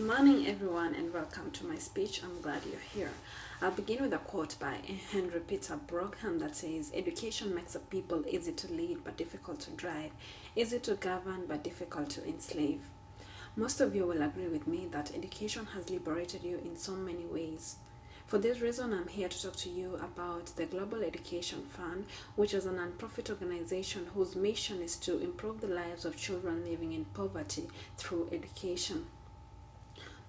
morning, everyone, and welcome to my speech. I'm glad you're here. I'll begin with a quote by Henry Peter Brockham that says, "Education makes a people easy to lead but difficult to drive, easy to govern but difficult to enslave." Most of you will agree with me that education has liberated you in so many ways. For this reason, I'm here to talk to you about the Global Education Fund, which is a non-profit organization whose mission is to improve the lives of children living in poverty through education.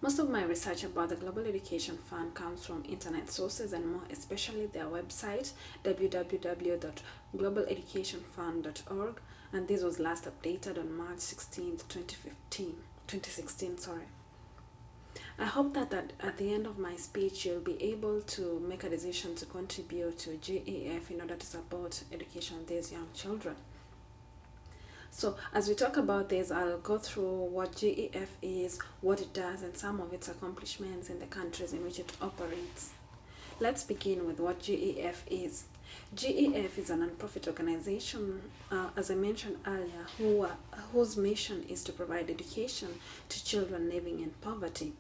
Most of my research about the Global Education Fund comes from internet sources and more especially their website www.globaleducationfund.org, and this was last updated on March 16th, 2016. I hope that at the end of my speech you'll be able to make a decision to contribute to GEF in order to support education of these young children. So as we talk about this, I'll go through what GEF is, what it does, and some of its accomplishments in the countries in which it operates. Let's begin with what GEF is. GEF is a non-profit organization, as I mentioned earlier, whose mission is to provide education to children living in poverty.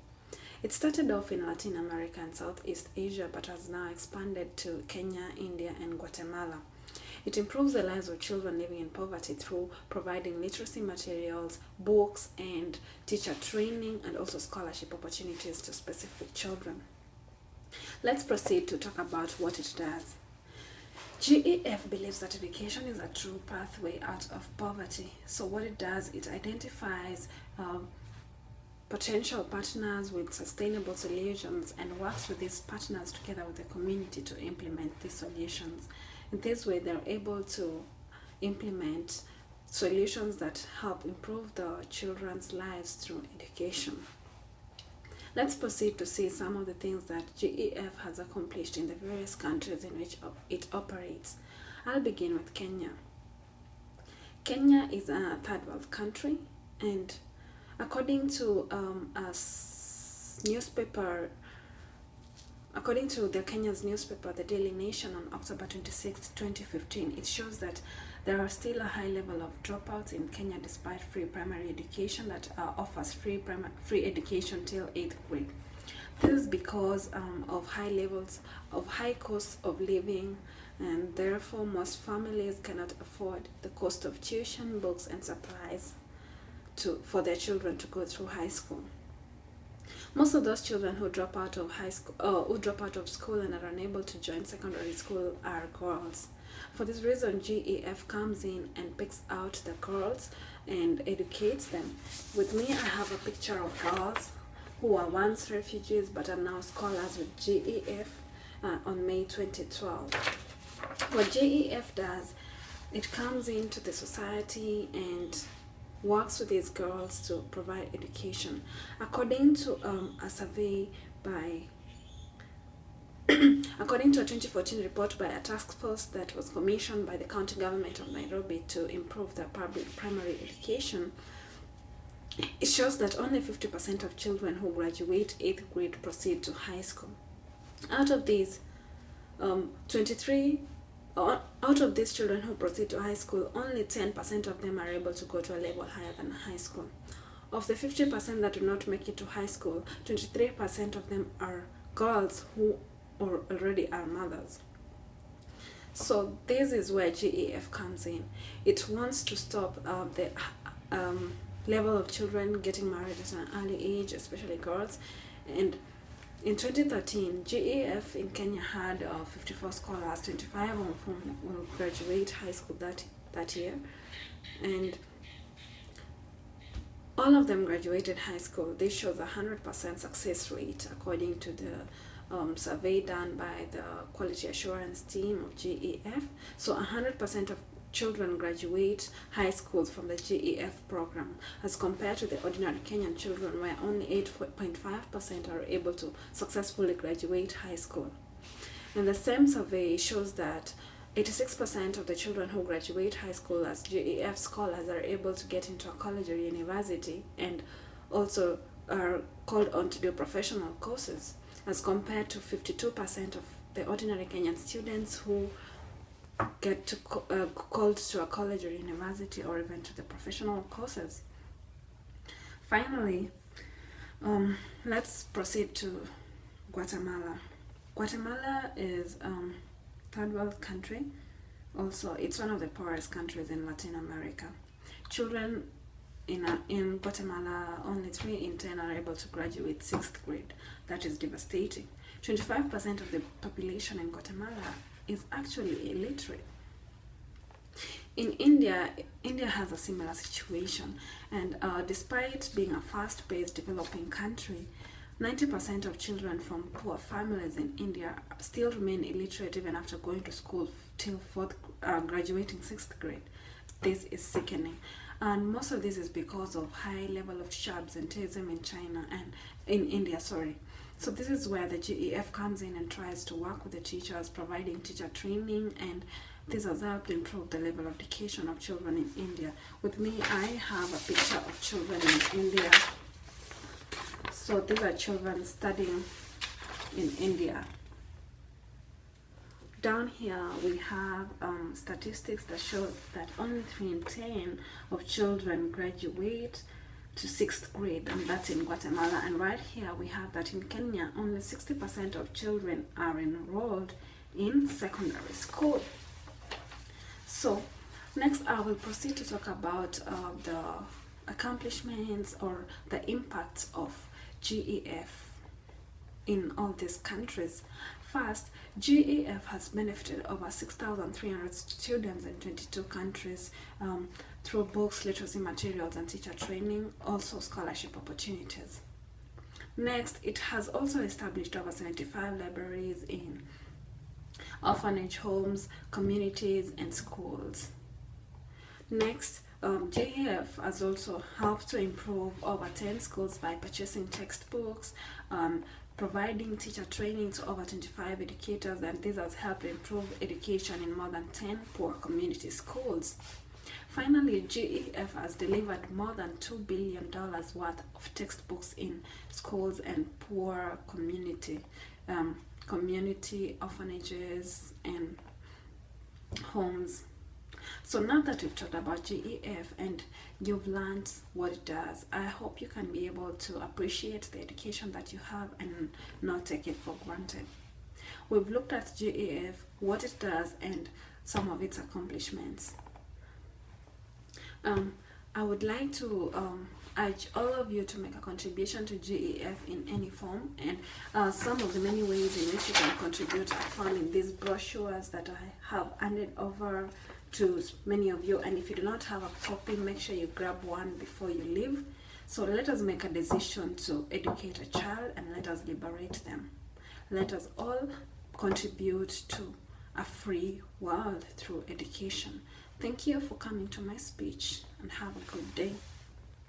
It started off in Latin America and Southeast Asia, but has now expanded to Kenya, India, and Guatemala. It improves the lives of children living in poverty through providing literacy materials, books, and teacher training, and also scholarship opportunities to specific children. Let's proceed to talk about what it does. GEF believes that education is a true pathway out of poverty. So what it does, it identifies potential partners with sustainable solutions and works with these partners together with the community to implement these solutions. In this way, they're able to implement solutions that help improve the children's lives through education. Let's proceed to see some of the things that GEF has accomplished in the various countries in which it operates. I'll begin with Kenya. Kenya is a third world country, and according to Kenya's newspaper, the Daily Nation, on October 26, 2015, it shows that there are still a high level of dropouts in Kenya despite free primary education that offers free education till 8th grade. This is because of high costs of living, and therefore most families cannot afford the cost of tuition, books, and supplies for their children to go through high school. Most of those children who drop out of school and are unable to join secondary school are girls. For this reason, GEF comes in and picks out the girls and educates them. With me, I have a picture of girls who were once refugees but are now scholars with GEF on May 2012. What GEF does, it comes into the society and works with these girls to provide education. According to a survey by according to a 2014 report by a task force that was commissioned by the county government of Nairobi to improve their public primary education, it shows that only 50% of children who graduate 8th grade proceed to high school. Out of these, out of these children who proceed to high school, only 10% of them are able to go to a level higher than high school. Of the 50% that do not make it to high school, 23% of them are girls who already are mothers. So this is where GEF comes in. It wants to stop the level of children getting married at an early age, especially girls. And in 2013, GEF in Kenya had 54 scholars, 25 of whom will graduate high school that year, and all of them graduated high school. This shows a 100% success rate according to the survey done by the quality assurance team of GEF. So 100% of children graduate high school from the GEF program, as compared to the ordinary Kenyan children where only 8.5% are able to successfully graduate high school. And the same survey shows that 86% of the children who graduate high school as GEF scholars are able to get into a college or university, and also are called on to do professional courses, as compared to 52% of the ordinary Kenyan students who get called to a college or university or even to the professional courses. Finally, Let's proceed to Guatemala. Guatemala is third world country. Also, it's one of the poorest countries in Latin America. Children in Guatemala, only 3 in 10 are able to graduate 6th grade. That is devastating. 25% of the population in Guatemala is actually illiterate. In India, India has a similar situation, and despite being a fast-paced developing country, 90% of children from poor families in India still remain illiterate even after going to school till graduating 6th grade. This is sickening, and most of this is because of high level of teacher absenteeism in China and in India. Sorry. So this is where the GEF comes in and tries to work with the teachers, providing teacher training, and this has helped improve the level of education of children in India. With me, I have a picture of children in India. So these are children studying in India. Down here we have statistics that show that only 3 in 10 of children graduate to 6th grade, and that's in Guatemala. And right here we have that in Kenya, only 60% of children are enrolled in secondary school. So next I will proceed to talk about the accomplishments or the impacts of GEF in all these countries. First, GEF has benefited over 6,300 students in 22 countries through books, literacy materials, and teacher training, also scholarship opportunities. Next, it has also established over 75 libraries in orphanage homes, communities, and schools. Next, GEF has also helped to improve over 10 schools by purchasing textbooks, providing teacher training to over 25 educators, and this has helped improve education in more than 10 poor community schools. Finally, GEF has delivered more than $2 billion worth of textbooks in schools and poor community orphanages and homes. So now that we've talked about GEF and you've learned what it does, I hope you can be able to appreciate the education that you have and not take it for granted. We've looked at GEF, what it does, and some of its accomplishments. I would like to urge all of you to make a contribution to GEF in any form, and some of the many ways in which you can contribute are found in these brochures that I have handed over to many of you. And if you do not have a copy, make sure you grab one before you leave. So let us make a decision to educate a child, and let us liberate them. Let us all contribute to a free world through education. Thank you for coming to my speech, and have a good day.